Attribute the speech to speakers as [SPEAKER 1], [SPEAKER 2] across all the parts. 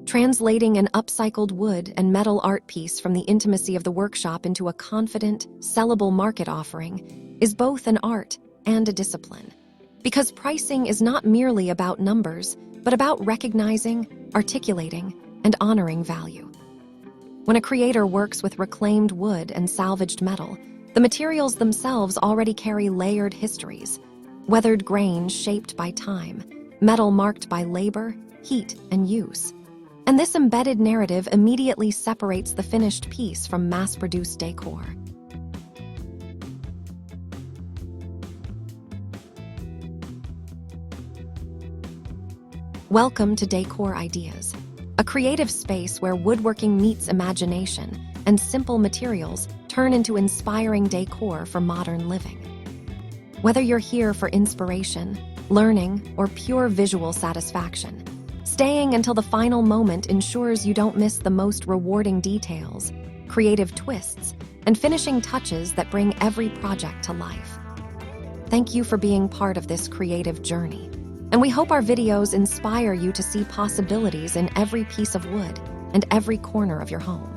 [SPEAKER 1] Translating an upcycled wood and metal art piece from the intimacy of the workshop into a confident, sellable market offering is both an art and a discipline. Because pricing is not merely about numbers, but about recognizing, articulating, and honoring value. When a creator works with reclaimed wood and salvaged metal, the materials themselves already carry layered histories, weathered grains shaped by time, metal marked by labor, heat, and use. And this embedded narrative immediately separates the finished piece from mass-produced decor. Welcome to Decor Ideas, a creative space where woodworking meets imagination and simple materials turn into inspiring decor for modern living. Whether you're here for inspiration, learning, or pure visual satisfaction, staying until the final moment ensures you don't miss the most rewarding details, creative twists, and finishing touches that bring every project to life. Thank you for being part of this creative journey, and we hope our videos inspire you to see possibilities in every piece of wood and every corner of your home.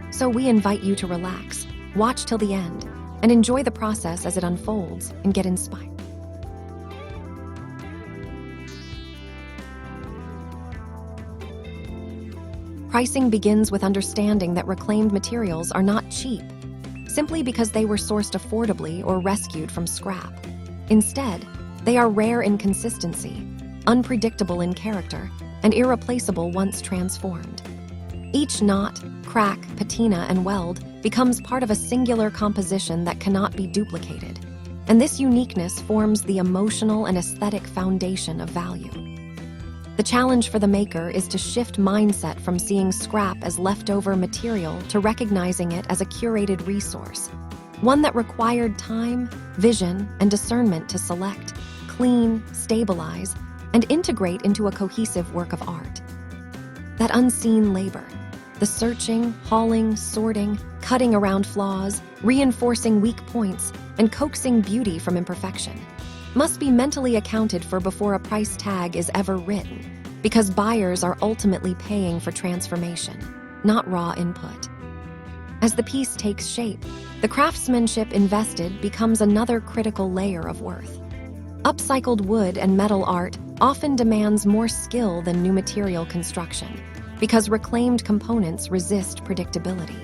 [SPEAKER 1] So we invite you to relax, watch till the end, and enjoy the process as it unfolds and get inspired. Pricing begins with understanding that reclaimed materials are not cheap, simply because they were sourced affordably or rescued from scrap. Instead, they are rare in consistency, unpredictable in character, and irreplaceable once transformed. Each knot, crack, patina, and weld becomes part of a singular composition that cannot be duplicated, and this uniqueness forms the emotional and aesthetic foundation of value. The challenge for the maker is to shift mindset from seeing scrap as leftover material to recognizing it as a curated resource, one that required time, vision, and discernment to select, clean, stabilize, and integrate into a cohesive work of art. That unseen labor, the searching, hauling, sorting, cutting around flaws, reinforcing weak points, and coaxing beauty from imperfection, must be mentally accounted for before a price tag is ever written, because buyers are ultimately paying for transformation, not raw input. As the piece takes shape, the craftsmanship invested becomes another critical layer of worth. Upcycled wood and metal art often demands more skill than new material construction, because reclaimed components resist predictability.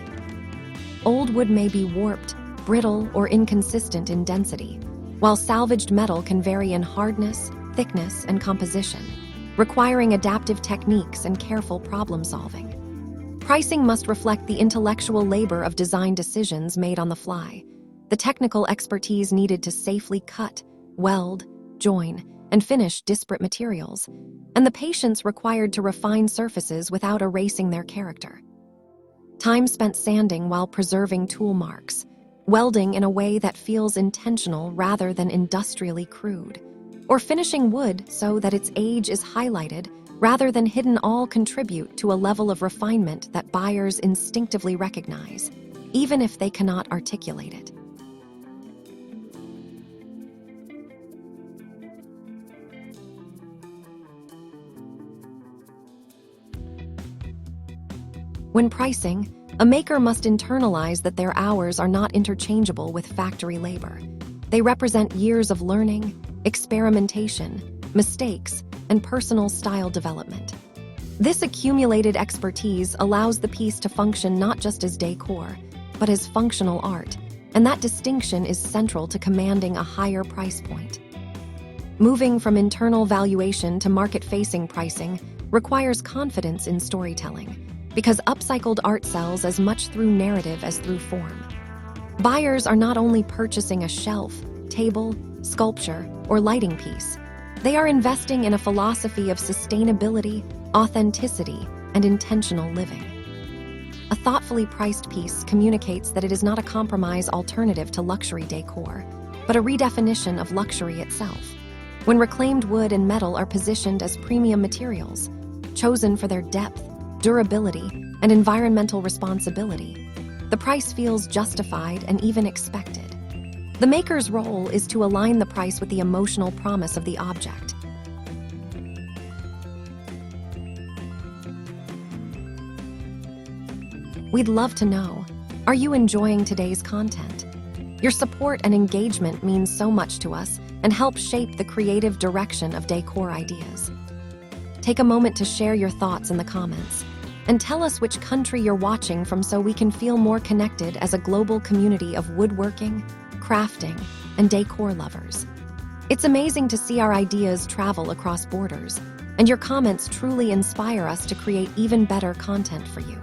[SPEAKER 1] Old wood may be warped, brittle, or inconsistent in density, while salvaged metal can vary in hardness, thickness, and composition, requiring adaptive techniques and careful problem-solving. Pricing must reflect the intellectual labor of design decisions made on the fly, the technical expertise needed to safely cut, weld, join, and finish disparate materials, and the patience required to refine surfaces without erasing their character. Time spent sanding while preserving tool marks, welding in a way that feels intentional rather than industrially crude, or finishing wood so that its age is highlighted rather than hidden all contribute to a level of refinement that buyers instinctively recognize, even if they cannot articulate it. When pricing, a maker must internalize that their hours are not interchangeable with factory labor. They represent years of learning, experimentation, mistakes, and personal style development. This accumulated expertise allows the piece to function not just as decor, but as functional art, and that distinction is central to commanding a higher price point. Moving from internal valuation to market-facing pricing requires confidence in storytelling, because upcycled art sells as much through narrative as through form. Buyers are not only purchasing a shelf, table, sculpture, or lighting piece. They are investing in a philosophy of sustainability, authenticity, and intentional living. A thoughtfully priced piece communicates that it is not a compromise alternative to luxury decor, but a redefinition of luxury itself. When reclaimed wood and metal are positioned as premium materials, chosen for their depth, durability, and environmental responsibility, the price feels justified and even expected. The maker's role is to align the price with the emotional promise of the object. We'd love to know, are you enjoying today's content? Your support and engagement means so much to us and helps shape the creative direction of Decor Ideas. Take a moment to share your thoughts in the comments and tell us which country you're watching from so we can feel more connected as a global community of woodworking, crafting, and decor lovers. It's amazing to see our ideas travel across borders, and your comments truly inspire us to create even better content for you.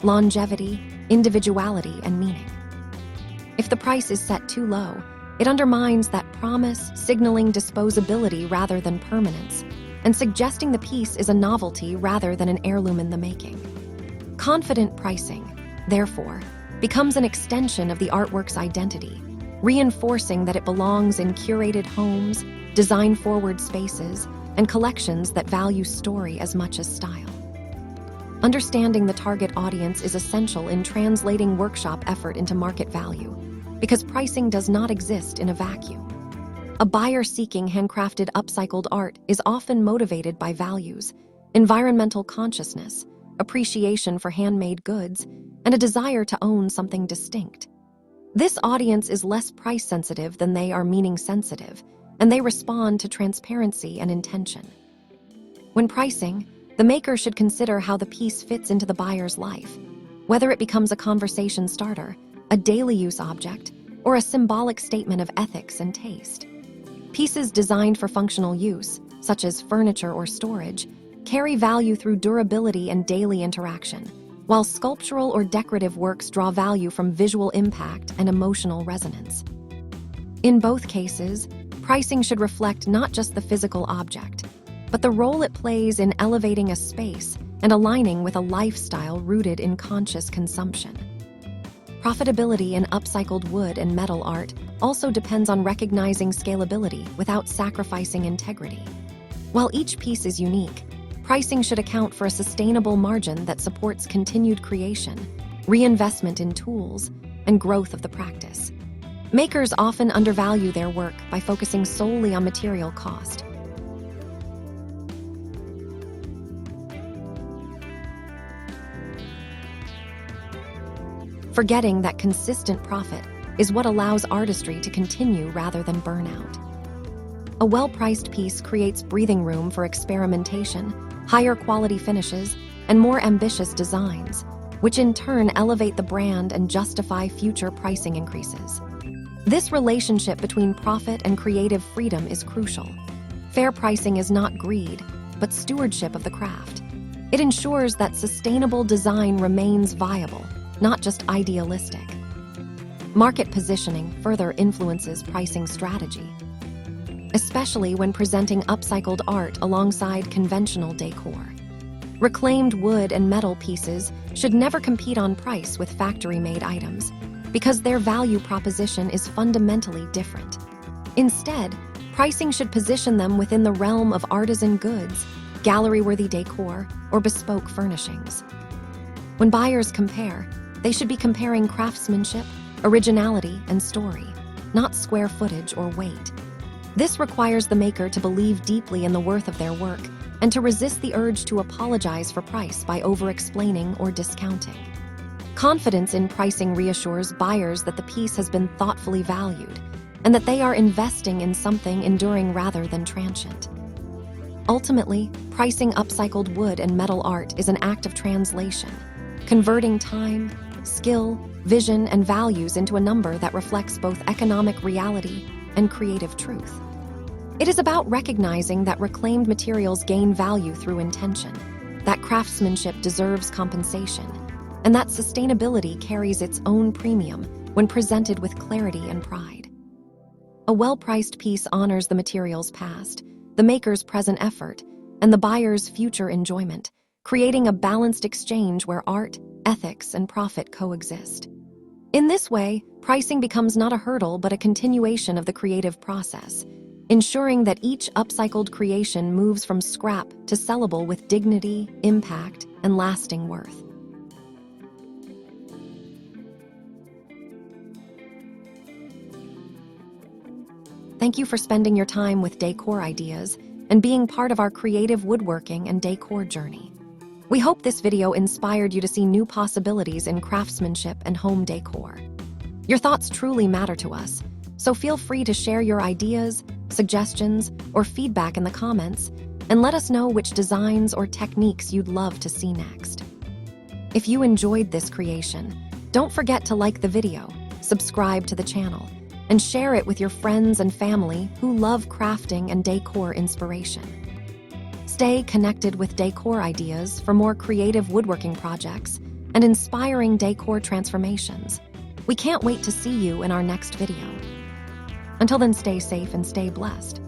[SPEAKER 1] Longevity, individuality, and meaning. If the price is set too low, it undermines that promise, signaling disposability rather than permanence, and suggesting the piece is a novelty rather than an heirloom in the making. Confident pricing, therefore, becomes an extension of the artwork's identity, reinforcing that it belongs in curated homes, design-forward spaces, and collections that value story as much as style. Understanding the target audience is essential in translating workshop effort into market value, because pricing does not exist in a vacuum. A buyer seeking handcrafted upcycled art is often motivated by values, environmental consciousness, appreciation for handmade goods, and a desire to own something distinct. This audience is less price-sensitive than they are meaning-sensitive, and they respond to transparency and intention. When pricing, the maker should consider how the piece fits into the buyer's life, whether it becomes a conversation starter, a daily use object, or a symbolic statement of ethics and taste. Pieces designed for functional use, such as furniture or storage, carry value through durability and daily interaction, while sculptural or decorative works draw value from visual impact and emotional resonance. In both cases, pricing should reflect not just the physical object, but the role it plays in elevating a space and aligning with a lifestyle rooted in conscious consumption. Profitability in upcycled wood and metal art also depends on recognizing scalability without sacrificing integrity. While each piece is unique, pricing should account for a sustainable margin that supports continued creation, reinvestment in tools, and growth of the practice. Makers often undervalue their work by focusing solely on material cost. Forgetting that consistent profit is what allows artistry to continue rather than burn out. A well-priced piece creates breathing room for experimentation, higher quality finishes, and more ambitious designs, which in turn elevate the brand and justify future pricing increases. This relationship between profit and creative freedom is crucial. Fair pricing is not greed, but stewardship of the craft. It ensures that sustainable design remains viable, not just idealistic. Market positioning further influences pricing strategy, especially when presenting upcycled art alongside conventional decor. Reclaimed wood and metal pieces should never compete on price with factory-made items, because their value proposition is fundamentally different. Instead, pricing should position them within the realm of artisan goods, gallery-worthy decor, or bespoke furnishings. When buyers compare, they should be comparing craftsmanship, originality, and story, not square footage or weight. This requires the maker to believe deeply in the worth of their work and to resist the urge to apologize for price by over-explaining or discounting. Confidence in pricing reassures buyers that the piece has been thoughtfully valued and that they are investing in something enduring rather than transient. Ultimately, pricing upcycled wood and metal art is an act of translation, converting time, skill, vision, and values into a number that reflects both economic reality and creative truth. It is about recognizing that reclaimed materials gain value through intention, that craftsmanship deserves compensation, and that sustainability carries its own premium when presented with clarity and pride. A well-priced piece honors the material's past, the maker's present effort, and the buyer's future enjoyment, creating a balanced exchange where art, ethics, and profit coexist. In this way, pricing becomes not a hurdle but a continuation of the creative process, ensuring that each upcycled creation moves from scrap to sellable with dignity, impact, and lasting worth. Thank you for spending your time with Decor Ideas and being part of our creative woodworking and decor journey. We hope this video inspired you to see new possibilities in craftsmanship and home decor. Your thoughts truly matter to us, so feel free to share your ideas, suggestions, or feedback in the comments, and let us know which designs or techniques you'd love to see next. If you enjoyed this creation, don't forget to like the video, subscribe to the channel, and share it with your friends and family who love crafting and decor inspiration. Stay connected with Decor Ideas for more creative woodworking projects and inspiring decor transformations. We can't wait to see you in our next video. Until then, stay safe and stay blessed.